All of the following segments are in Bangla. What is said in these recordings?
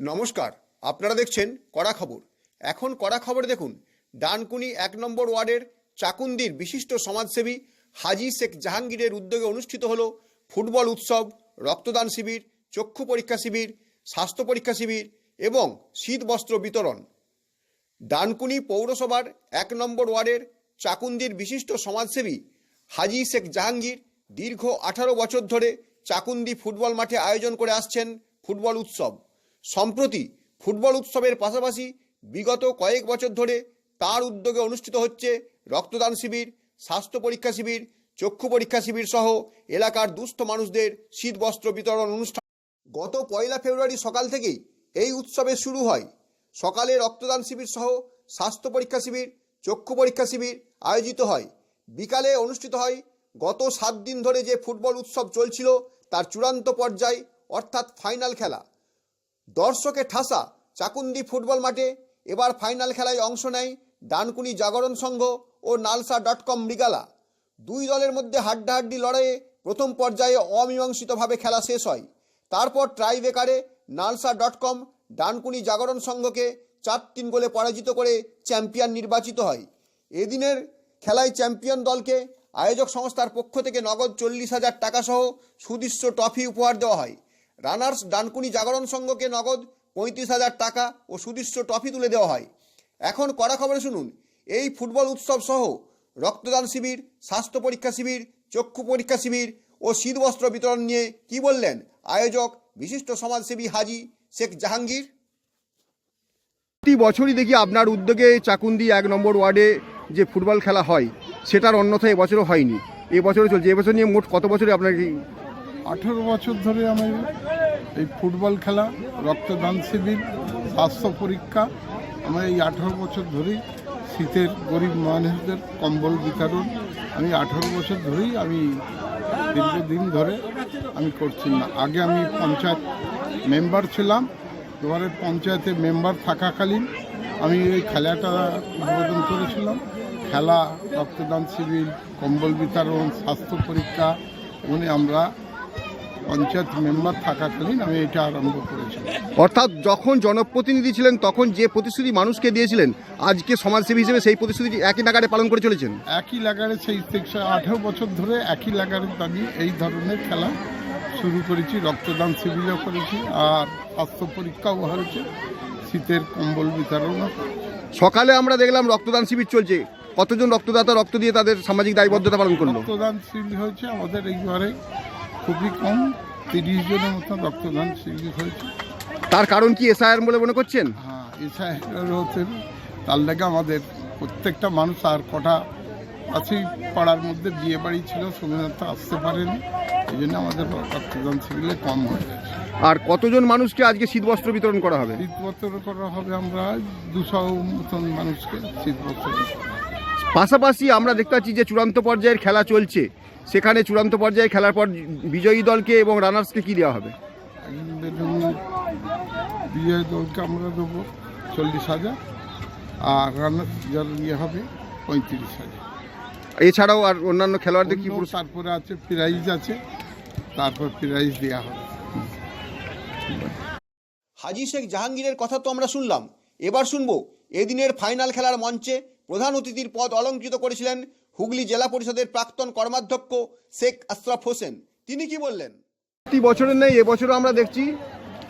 নমস্কার, আপনারা দেখছেন কড়া খবর। এখন কড়া খবরে দেখুন, ডানকুনি ১ নম্বর ওয়ার্ডের চাকুন্দির বিশিষ্ট সমাজসেবী হাজী শেখ জাহাঙ্গীরের উদ্যোগে অনুষ্ঠিত হল ফুটবল উৎসব, রক্তদান শিবির, চক্ষু পরীক্ষা শিবির, স্বাস্থ্য পরীক্ষা শিবির এবং শীত বস্ত্র বিতরণ। ডানকুনি পৌরসভার ১ নম্বর ওয়ার্ডের চাকুন্দির বিশিষ্ট সমাজসেবী হাজী শেখ জাহাঙ্গীর দীর্ঘ ১৮ বছর ধরে চাকুন্দি ফুটবল মাঠে আয়োজন করে আসছেন ফুটবল উৎসব। সম্প্রতি ফুটবল উৎসবের পাশাপাশি বিগত কয়েক বছর ধরে তার উদ্যোগে অনুষ্ঠিত হচ্ছে রক্তদান শিবির, স্বাস্থ্য পরীক্ষা শিবির, চক্ষু পরীক্ষা শিবির সহ এলাকার দুস্থ মানুষদের শীত বস্ত্র বিতরণ অনুষ্ঠান। গত ১ ফেব্রুয়ারি সকাল থেকেই এই উৎসবের শুরু হয়। সকালে রক্তদান শিবির সহ স্বাস্থ্য পরীক্ষা শিবির, চক্ষু পরীক্ষা শিবির আয়োজিত হয়। বিকালে অনুষ্ঠিত হয় গত ৭ দিন ধরে যে ফুটবল উৎসব চলছিল তার চূড়ান্ত পর্যায় অর্থাৎ ফাইনাল খেলা। দর্শকে ঠাসা চাকুন্দি ফুটবল মাঠে এবার ফাইনাল খেলায় অংশ নেয় ডানকুনি জাগরণ সংঘ ও নালসা.com মৃগালা। দুই দলের মধ্যে হাড্ডাহাড্ডি লড়াইয়ে প্রথম পর্যায়ে অমীমাংসিতভাবে খেলা শেষ হয়। তারপর ট্রাইবেকারে নালসা.com ডানকুনি জাগরণ সংঘকে ৪-৩ গোলে পরাজিত করে চ্যাম্পিয়ন নির্বাচিত হয়। এদিনের খেলায় চ্যাম্পিয়ন দলকে আয়োজক সংস্থার পক্ষ থেকে নগদ ৪০,০০০ টাকা সহ সুদৃশ্য ট্রফি উপহার দেওয়া হয়। রানার্স ডানকুনি জাগরণ সংঘকে নগদ ৩৫,০০০ টাকা ও সুদৃশ্য ট্রফি তুলে দেওয়া হয়। এখন কড়া খবরে শুনুন, এই ফুটবল উৎসব সহ রক্তদান শিবির, স্বাস্থ্য পরীক্ষা শিবির, চক্ষু পরীক্ষা শিবির ও শীতবস্ত্র বিতরণ নিয়ে কি বললেন আয়োজক বিশিষ্ট সমাজসেবী হাজী শেখ জাহাঙ্গীর। প্রতি বছরই দেখি আপনার উদ্যোগে চাকুন্দি ১ নম্বর ওয়ার্ডে যে ফুটবল খেলা হয় সেটার অন্যথা এবছরও হয়নি, এবছরও চলছে। এবছর নিয়ে মোট কত বছরে আপনার? 18 বছর ধরে আমি এই ফুটবল খেলা, রক্তদান শিবির, স্বাস্থ্য পরীক্ষা, আমার এই 18 বছর ধরেই শীতের গরিব মানুষদের কম্বল বিতরণ আমি 18 বছর ধরেই আমি দীর্ঘদিন ধরে আমি করছি না। আগে আমি পঞ্চায়েত মেম্বার ছিলাম, এবারে পঞ্চায়েতে মেম্বার থাকাকালীন আমি এই খেলাটা উদ্বোধন করেছিলাম। খেলা, রক্তদান শিবির, কম্বল বিতরণ, স্বাস্থ্য পরীক্ষা উনি আমরা পঞ্চায়েত মেম্বার থাকাকালীন আমি এটা আরম্ভ করেছিলাম। অর্থাৎ যখন জনপ্রতিনিধি ছিলেন তখন যে প্রতিশ্রুতি মানুষকে দিয়েছিলেন, আজকে সমাজসেবী হিসেবে সেই প্রতিশ্রুতি একই নাগারে পালন করে চলেছেন। একই লাগারে সেই 18 বছর ধরে একই লাগারে দাঁড়িয়ে এই ধরনের খেলা শুরু করেছি। রক্তদান শিবিরও করেছি আর স্বাস্থ্য পরীক্ষাও হয়েছে, শীতের কম্বল বিতরণও। সকালে আমরা দেখলাম রক্তদান শিবির চলছে, কতজন রক্তদাতা রক্ত দিয়ে তাদের সামাজিক দায়বদ্ধতা পালন করলো? রক্তদান শিবির হয়েছে আমাদের এইবারে খুবই কম, 30 জনের মতো রক্তদান শিবির হয়েছে। তার কারণ কি এসআইআর বলে মনে করছেন? হ্যাঁ, এসআইআর হচ্ছে তার লেগে আমাদের প্রত্যেকটা মানুষ আর কটা আছেই পাড়ার মধ্যে বিয়ে বাড়ি ছিল, শুধুমাত্র আসতে পারেনি, এই জন্য আমাদের রক্তদান শিবিরে কম হয়ে গেছে। আর কতজন মানুষকে আজকে শীতবস্ত্র বিতরণ করা হবে? শীতবস্ত্র করা হবে আমরা 200 মতন মানুষকে শীতবস্ত্র। পাশাপাশি আমরা দেখতে পাচ্ছি যে চূড়ান্ত পর্যায়ের খেলা চলছে, সেখানে চূড়ান্ত পর্যায়ে খেলার পর বিজয়ী দলকে এবং রানার্সকে কি দেওয়া হবে? বিজয়ী দলকে আমরা দেবো 40,000 আর রানার্স যার ইয়ে হবে 35,000। এছাড়াও আর অন্যান্য খেলোয়াড়দের কি? তারপরে আছে প্রাইজ আছে, তারপর প্রাইজ দেওয়া হবে। হাজী শেখ জাহাঙ্গীরের কথা তো আমরা শুনলাম, এবার শুনবো এদিনের ফাইনাল খেলার মঞ্চে প্রধান অতিথির পদ অলঙ্কৃত করেছিলেন হুগলি জেলা পরিষদের প্রাক্তন কর্মাধ্যক্ষ শেখ আশরাফ হোসেন। তিনি কি বললেন? প্রতি বছরের নেই, এবছরও আমরা দেখছি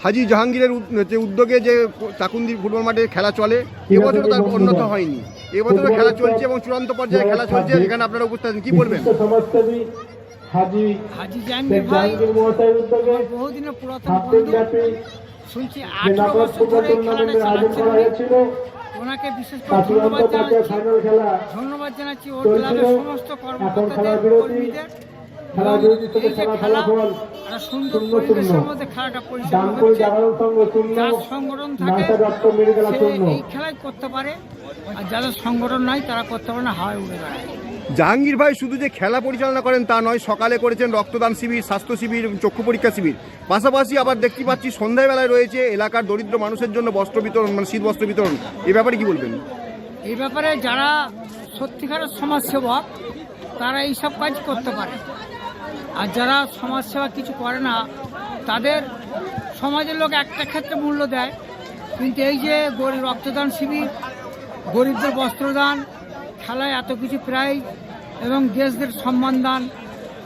হাজী জাহাঙ্গীরের যে উদ্যোগে যে চাকুন্দি ফুটবল মাঠে খেলা চলে, এবছরও তার অন্যথা হয়নি। এবছরও খেলা চলছে এবং চূড়ান্ত পর্যায়ে খেলা চলছে, এখানে আপনারা উপস্থিত আছেন, কি বলবেন? হাজী জাহাঙ্গীর ভাই বহুদিনের পুরাতন বন্ধু, শুনছি 18 বছর ধরে খেলাটা চালাচ্ছেন। ওনাকে বিশেষ করে ধন্যবাদ জানাচ্ছি ওর ক্লাবের সমস্ত কর্মকর্তাদের, কর্মীদের। এই যে খেলা একটা সুন্দর পরিবেশের মধ্যে খেলাটা পরিচালনা হচ্ছে, যার সংগঠন থাকে সে এই খেলায় করতে পারে, আর যাদের সংগঠন নাই তারা করতে পারে না, হাওয়ায় উড়ে বেড়ায়। জাহাঙ্গীর ভাই শুধু যে খেলা পরিচালনা করেন তা নয়, সকালে করেছেন রক্তদান শিবির, স্বাস্থ্য শিবির, চক্ষু পরীক্ষা শিবির, পাশাপাশি আবার দেখতে পাচ্ছি সন্ধ্যাবেলায় রয়েছে এলাকার দরিদ্র মানুষের জন্য বস্ত্র বিতরণ, মানে শীত বস্ত্র বিতরণ। এই ব্যাপারে কি বলবেন? এই ব্যাপারে যারা সত্যিকারের সমাজসেবক তারা এইসব কাজ করতে পারে, আর যারা সমাজসেবা কিছু করে না তাদের সমাজের লোক একটা ক্ষেত্রে মূল্য দেয়, কিন্তু এই যে গরিব রক্তদান শিবির, গরিবদের বস্ত্রদান, খেলায় এত কিছু প্রাইজ এবং দেশদের সম্মান দান,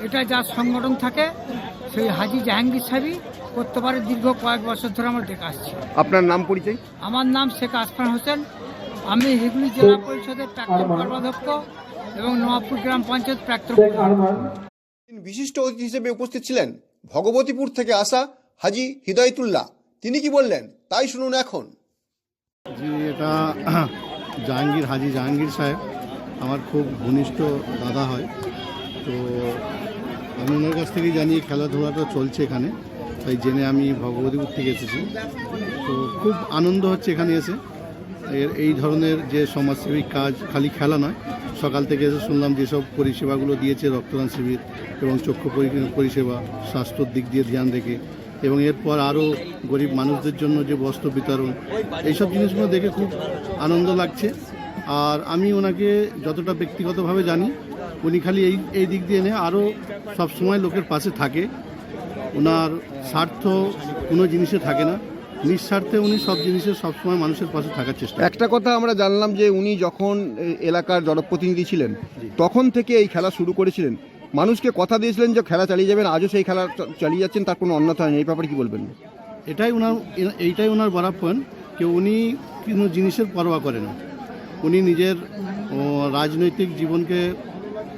এটা যা সংগঠন থাকে সেই হাজী জাহাঙ্গীর সাহেবই করতে পারে। দীর্ঘ কয়েক বছর ধরে আমরা দেখে আসছি। আপনার নাম পরিচয়? আমার নাম শেখ আসফান হোসেন, আমি হিগলি জেলা পরিষদের প্রাক্তন কর্মাধ্যক্ষ এবং নবাবপুর গ্রাম পঞ্চায়েত প্রাক্তন। বিশিষ্ট অতিথি হিসেবে উপস্থিত ছিলেন ভগবতীপুর থেকে আসা হাজী হিদায়তুল্লাহ। তিনি কি বললেন তাই শুনুন এখন। জি, এটা জাহাঙ্গীর, হাজী জাহাঙ্গীর সাহেব আমার খুব ঘনিষ্ঠ দাদা হয়। তো আমি ওনার কাছ থেকে জানি খেলাধুলাটা চলছে এখানে, তাই জেনে আমি ভগবতীপুর থেকে এসেছি। তো খুব আনন্দ হচ্ছে এখানে এসে। এই ধরনের যে সমাজসেবী কাজ, খালি খেলা নয়, সকাল থেকে এসে শুনলাম যেসব পরিষেবাগুলো দিয়েছে, রক্তদান শিবির এবং চক্ষু পরিষেবা, স্বাস্থ্যর দিক দিয়ে ধ্যান রেখে, এবং এরপর আরও গরিব মানুষদের জন্য যে বস্ত্র বিতরণ, এইসব জিনিসগুলো দেখে খুব আনন্দ লাগছে। আর আমি ওনাকে যতটা ব্যক্তিগতভাবে জানি, উনি খালি এই দিক দিয়ে এনে আরও সবসময় লোকের পাশে থাকে। ওনার স্বার্থ কোনো জিনিসে থাকে না, নিঃস্বার্থে উনি সব জিনিসে সবসময় মানুষের পাশে থাকার চেষ্টা করেন। একটা কথা আমরা জানলাম যে উনি যখন এলাকার জনপ্রতিনিধি ছিলেন তখন থেকে এই খেলা শুরু করেছিলেন, মানুষকে কথা দিয়েছিলেন যে খেলা চালিয়ে যাবেন, আজও সেই খেলা চালিয়ে যাচ্ছেন, তার কোনো অন্যথা নেই। এই ব্যাপারে কি বলবেন? এইটাই ওনার বড় পয়েন্ট, যে উনি কোনো জিনিসের পরোয়া করেন না। উনি নিজের রাজনৈতিক জীবনকে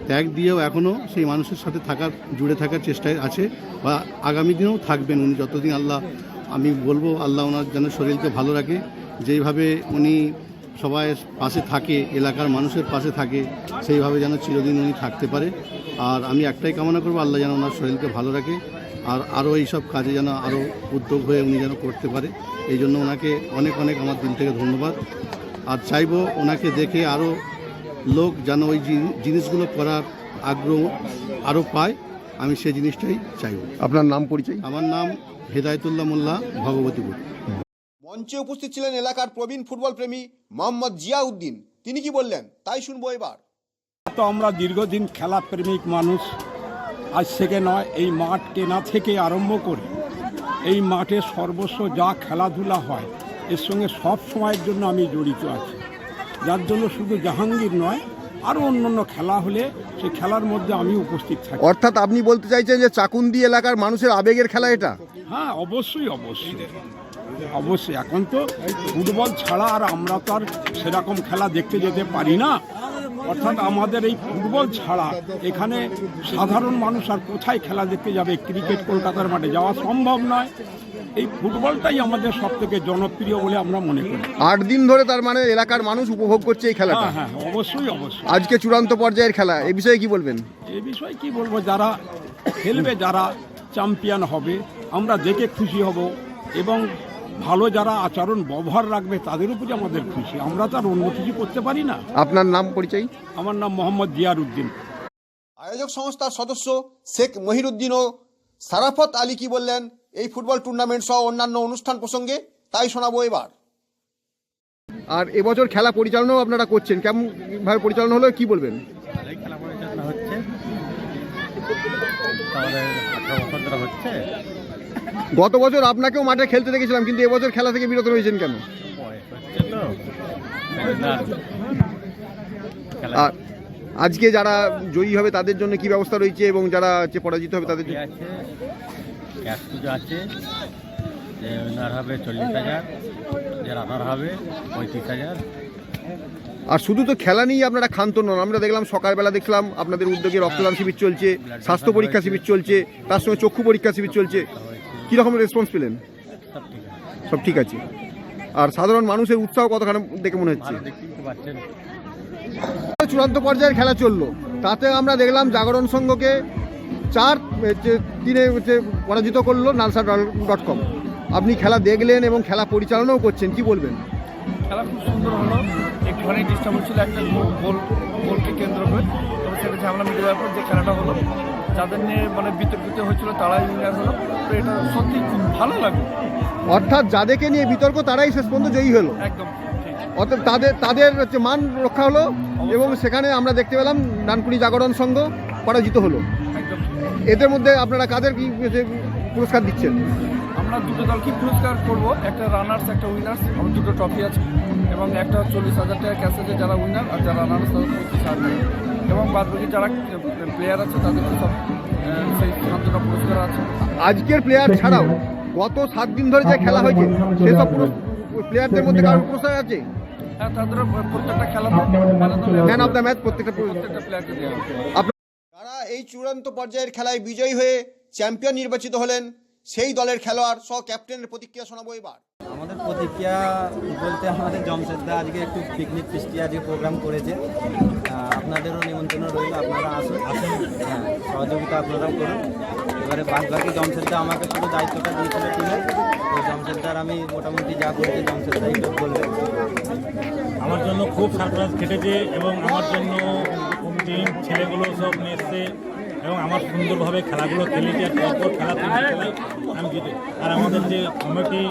ত্যাগ দিয়েও এখনও সেই মানুষের সাথে জুড়ে থাকার চেষ্টায় আছে, বা আগামী দিনেও থাকবেন উনি যতদিন আমি বলবো আল্লাহ ওনার যেন শরীরকে ভালো রাখে। যেইভাবে উনি সবাই পাশে থাকে, এলাকার মানুষের পাশে থাকে, সেইভাবে যেন চিরদিন উনি থাকতে পারে। আর আমি একটাই কামনা করবো, আল্লাহ যেন ওনার শরীরকে ভালো রাখে, আর আরও এইসব কাজে যেন আরও উদ্যোগ হয়ে উনি যেন করতে পারে। এই জন্য ওনাকে অনেক অনেক আমার দিল থেকে ধন্যবাদ। আর চাইবো ওনাকে দেখে আরও লোক যেন ওই জিনিসগুলো করার আগ্রহ আরও পায়, আমি সেই জিনিসটাই চাইব। আপনার নাম পরিচয়? আমার নাম হিদায়তুল্লাহ মোল্লা, ভগবতীপুর। মঞ্চে উপস্থিত ছিলেন এলাকার প্রবীণ ফুটবল প্রেমী মোহাম্মদ জিয়াউদ্দিন। তিনি কি বললেন তাই শুনবো এবার। তো আমরা দীর্ঘদিন খেলা প্রেমিক মানুষ, আজ থেকে নয়, এই মাঠ কেনা থেকে আরম্ভ করে এই মাঠে সর্বস্ব যা খেলাধুলা হয় এর সঙ্গে সব সময়ের জন্য আমি জড়িত আছি। যার জন্য শুধু জাহাঙ্গীর নয়, আরও অন্যান্য খেলা হলে সেই খেলার মধ্যে আমি উপস্থিত থাকি। অর্থাৎ আপনি বলতে চাইছেন যে চাকুন্দি এলাকার মানুষের আবেগের খেলা এটা? হ্যাঁ, অবশ্যই অবশ্যই অবশ্যই। এখন তো ফুটবল ছাড়া আর আমরা তো আর সেরকম খেলা দেখতে যেতে পারি না। অর্থাৎ আমাদের এই ফুটবল ছাড়া এখানে সাধারণ মানুষ আর কোথায় খেলা দেখতে যাবে? ক্রিকেট কলকাতার মাঠে যাওয়া সম্ভব নয়। এই ফুটবলটাই আমাদের সব থেকে জনপ্রিয় বলে আমরা মনে করি। 8 দিন ধরে তার মানে এলাকার মানুষ উপভোগ করছে এই খেলাটা? হ্যাঁ, অবশ্যই অবশ্যই। আজকে চূড়ান্ত পর্যায়ের খেলা, এই বিষয়ে কি বলবেন? এই বিষয়ে কি বলবো, যারা খেলবে, যারা চ্যাম্পিয়ন হবে, আমরা দেখে খুশি হব, এবং ভালো যারা আচরণ ব্যবহার রাখবে তাদের উপরে আমাদের খুশি। আমরা তো আর অন্য কিছু করতে পারি না। আপনার নাম পরিচয়? আমার নাম মোহাম্মদ জিয়ারউদ্দিন। আয়োজক সংস্থার সদস্য শেখ মহিরুদ্দিন ও সারাফত আলী কি বললেন এই ফুটবল টুর্নামেন্ট সহ অন্যান্য অনুষ্ঠান প্রসঙ্গে তাই শোনাবো এবার। আর এবছর খেলা পরিচালনাও আপনারা করছেন, কেমন ভাবে পরিচালনা হলো কি বলবেন? খেলা পরিচালনা হচ্ছে, আমাদের 18 বছর ধরে হচ্ছে। গত বছর আপনাকেও মাঠে খেলতে দেখেছিলাম, কিন্তু এবছর খেলা থেকে বিরত রয়েছেন কেন? আর আজকে যারা জয়ী হবে তাদের জন্য কি ব্যবস্থা রয়েছে, এবং যারা পরাজিত হবে তাদের জন্য? ক্যাশ পুজো আছে, যে উইনার হবে 40,000, যে রানার হবে 35,000। আর শুধু তো খেলা নিয়ে আপনারা ক্ষান্ত নন, আমরা দেখলাম সকালবেলা দেখলাম আপনাদের উদ্যোগে রক্তদান শিবির চলছে, স্বাস্থ্য পরীক্ষা শিবির চলছে, তার সঙ্গে চক্ষু পরীক্ষা শিবির চলছে। কীরকম রেসপন্স পেলেন? সব ঠিক আছে। আর সাধারণ মানুষের উৎসাহ কতখানি দেখে মনে হচ্ছে? চূড়ান্ত পর্যায়ের খেলা চললো, তাতে আমরা দেখলাম জাগরণ সংঘকে 4-3 পরাজিত করলো nalsa.com। আপনি খেলা দেখলেন এবং খেলা পরিচালনাও করছেন, কি বলবেন? খেলা খুব সুন্দর হলো। একটুখানি ডিস্টার্ব হচ্ছিল একটা গোলকে কেন্দ্র করে, তবে সেটা ঝামেলা মিটে যাওয়ার পর যে খেলাটা হলো, যাদের নিয়ে মানে বিতর্কিত হয়েছিল তারাই উইনার হলো। তো এটা সত্যি খুব ভালো লাগলো। অর্থাৎ যাদেরকে নিয়ে বিতর্ক তারাই শেষ পর্যন্ত জয়ী হলো। একদম ঠিক। অর্থাৎ তাদের মান রক্ষা হলো, এবং সেখানে আমরা দেখতে পেলাম ডানকুনি জাগরণ সংঘ পরাজিত হলো। একদম। এদের মধ্যে আপনারা কাদের কি পুরস্কার দিচ্ছেন? আমরা আমরা দুটো দলকে পুরস্কার করব, একটা রানার্স একটা উইনার্স। আমার দুটো ট্রফি আছে এবং একটা 40,000 টাকা ক্যাশ আছে যারা উইনার, আর যারা রানার্স তাদের 25,000 টাকা, এবং বাদবাকি যারা প্লেয়ার আছে তাদেরকে সব সেই দুটো পুরস্কার আছে। আজকের প্লেয়ার ছাড়াও গত 7 দিন ধরে যে খেলা হয়েছে সেসব প্লেয়ারদের মধ্যে কারোর পুরস্কার আছে? হ্যাঁ, তাদের প্রত্যেকটা খেলাতে ম্যান অফ দ্য ম্যাচ প্রত্যেকটা প্লেয়ারকে দেওয়া হবে। যারা এই চূড়ান্ত পর্যায়ের খেলায় বিজয়ী হয়ে চ্যাম্পিয়ন নির্বাচিত হলেন সেই দলের খেলোয়াড় সহ ক্যাপ্টেনের প্রতিক্রিয়া শোনাবো এবার। আমাদের প্রতিক্রিয়া বলতে আমাদের জমশেদদা আজকে একটু পিকনিক ফিস্টি আজকে প্রোগ্রাম করেছে। আপনাদেরও নিমন্ত্রণ রইল, আপনারা আসুন। হ্যাঁ, সহযোগিতা আপনারাও করুন। এবারে বাদবাকি জমশেদদা আমাকে পুরো দায়িত্বটা দিয়েছিল টিমের, তো জমশেদদার আমি মোটামুটি যা করেছি জমশেদদাই করলেন। আমার জন্য খুব সারপ্রাইজ কেটেছে এবং আমার জন্য টিম ছেলেগুলো সব এসছে এবং আমার সুন্দরভাবে খেলাগুলো খেলেছে, আর পরপর খেলা খেলায় আমি জিতে। আর আমাদের যে কমিটির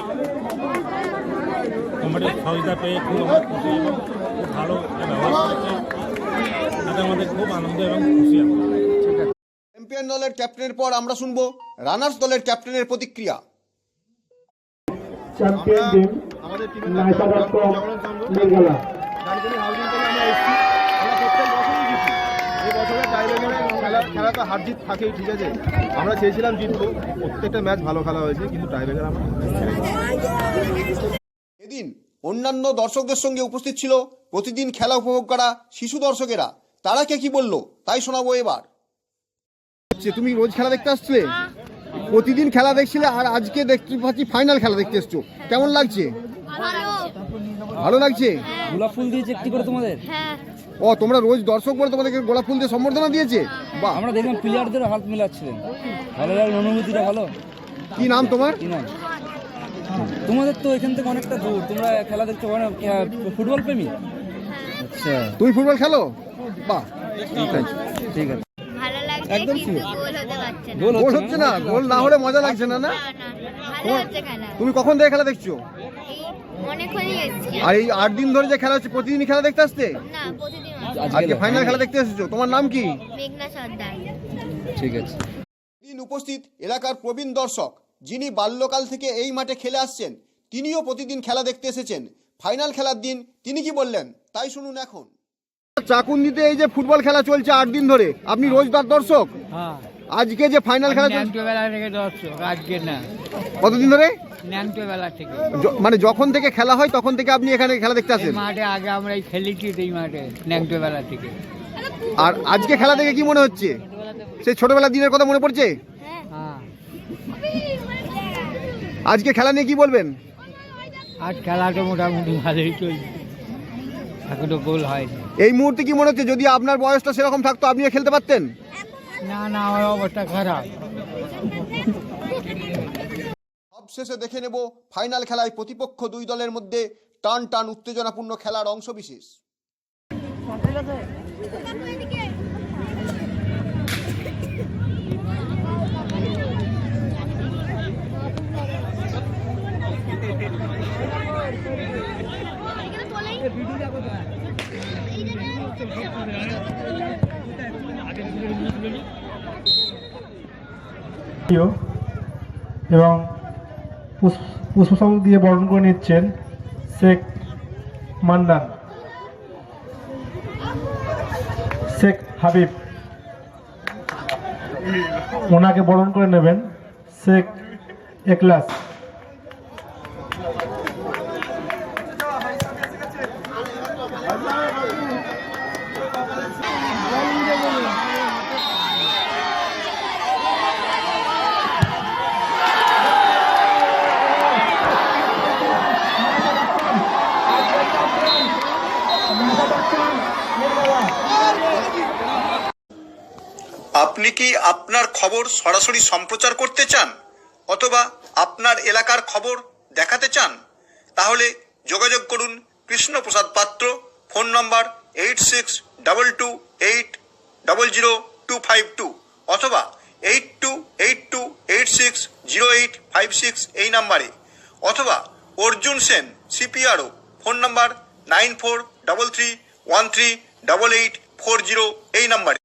সহযোগিতা পেয়ে খুব আমরা খুশি এবং খুব ভালো ব্যবহার করেছে, তাতে আমাদের খুব আনন্দ এবং খুশি আমরা। চ্যাম্পিয়ন দলের ক্যাপ্টেনের পর আমরা শুনবো রানার্স দলের ক্যাপ্টেনের প্রতিক্রিয়া। চ্যাম্পিয়ন টিম নাইসা.com মেঘালা। খেলা তো হার জিত থাকেই, ঠিক আছে। আমরা চেয়েছিলাম জিতবো, প্রত্যেকটা ম্যাচ ভালো খেলা হয়েছে, কিন্তু টাইব্রেকার আমরা। এদিন অন্যান্য দর্শকদের সঙ্গে উপস্থিত ছিল প্রতিদিন খেলা উপভোগ করা শিশু দর্শকেরা। তারা কে কি বললো তাই শোনাবো এবার। তুমি রোজ খেলা দেখতে আসছিলে, প্রতিদিন খেলা দেখছিলে, আর আজকে দেখতে পাচ্ছি ফাইনাল খেলা দেখতে এসছো, কেমন লাগছে? ভালো লাগছে। গোলাপ ফুল দিয়েছে একটি করে তোমাদের? ও, তোমরা রোজ দর্শক বলে তোমাদেরকে গোলাপ ফুল দিয়ে সম্বর্ধনা দিয়েছে? বাহ, আমরা দেখলাম প্লেয়ারদের হাত মিলাচ্ছিলেন, ভালো লাগলো, অনুভূতিটা ভালো। কি নাম তোমার? কি নাম তোমাদের? তো এখান থেকে অনেকটা দূর, তোমরা খেলা দেখতে ফুটবল প্রেমী? আচ্ছা, তুমি ফুটবল খেলো? বাহ, ঠিক আছে। ভালো লাগছে, একদম কিন্তু গোল হতে পারছে না। গোল হচ্ছে না? গোল না হলে মজা লাগছে না? না, ভালো হচ্ছে খেলা। তুমি কখন থেকে খেলা দেখছো? এই অনেকক্ষণই এসেছি। আর এই 8 দিন ধরে যে খেলা হচ্ছে প্রতিদিনই খেলা দেখতে আসতে? না, প্রতিদিন আজকে ফাইনাল খেলা দেখতে এসেছো। তোমার নাম কি? মেঘনা সর্দার। ঠিক আছে। দিন উপস্থিত এলাকার প্রবীণ দর্শক যিনি বাল্যকাল থেকে এই মাঠে খেলে আসছেন, তিনিও প্রতিদিন খেলা দেখতে এসেছেন। ফাইনাল খেলার দিন তিনি কি বললেন তাই শুনুন এখন। চাকুন্দিতে এই যে ফুটবল খেলা চলছে 8 দিন ধরে, আপনি রোজ দর্শক? হ্যাঁ, আজকে যে ফাইনাল খেলা চলছে বেলা থেকে দর্শক, আজকে না। কতদিন ধরে? বেলা থেকে, মানে যখন থেকে খেলা হয় তখন থেকে আপনি এখানে খেলা দেখতে আসেন? মাঠে আগে আমরা খেলেছি এই মাঠে বেলা থেকে। আর আজকে খেলা দেখে কি মনে হচ্ছে? সেই ছোটবেলার দিনের কথা মনে পড়ছে? হ্যাঁ, আজকে খেলা নিয়ে কি বলবেন? আজ খেলাটা মোটামুটি ভালোই চলছে, এখনো গোল হয়নি। এই মুহূর্তে কি মনে হচ্ছে যদি আপনার বয়সটা সেরকম থাকতো আপনিও খেলতে পারতেন? না না, আমার অবস্থা খারাপ। সবশেষে দেখে নেব ফাইনাল খেলায় প্রতিপক্ষ দুই দলের মধ্যে টান টান উত্তেজনাপূর্ণ খেলার অংশবিশেষ। এবং পুষ্পস্তবক দিয়ে বরণ করে নিচ্ছেন শেখ মান্নান, শেখ হাবিব। ওনাকে বরণ করে নেবেন শেখ এখলাস। আপনি কি আপনার খবর সরাসরি সম্প্রচার করতে চান অথবা আপনার এলাকার খবর দেখাতে চান? তাহলে যোগাযোগ করুন কৃষ্ণপ্রসাদ পাত্র, ফোন নম্বর 8622800252 অথবা 8282860856 এই নাম্বারে, অথবা অর্জুন সেন CPRO, ফোন নম্বর 9433138840 এই নাম্বারে।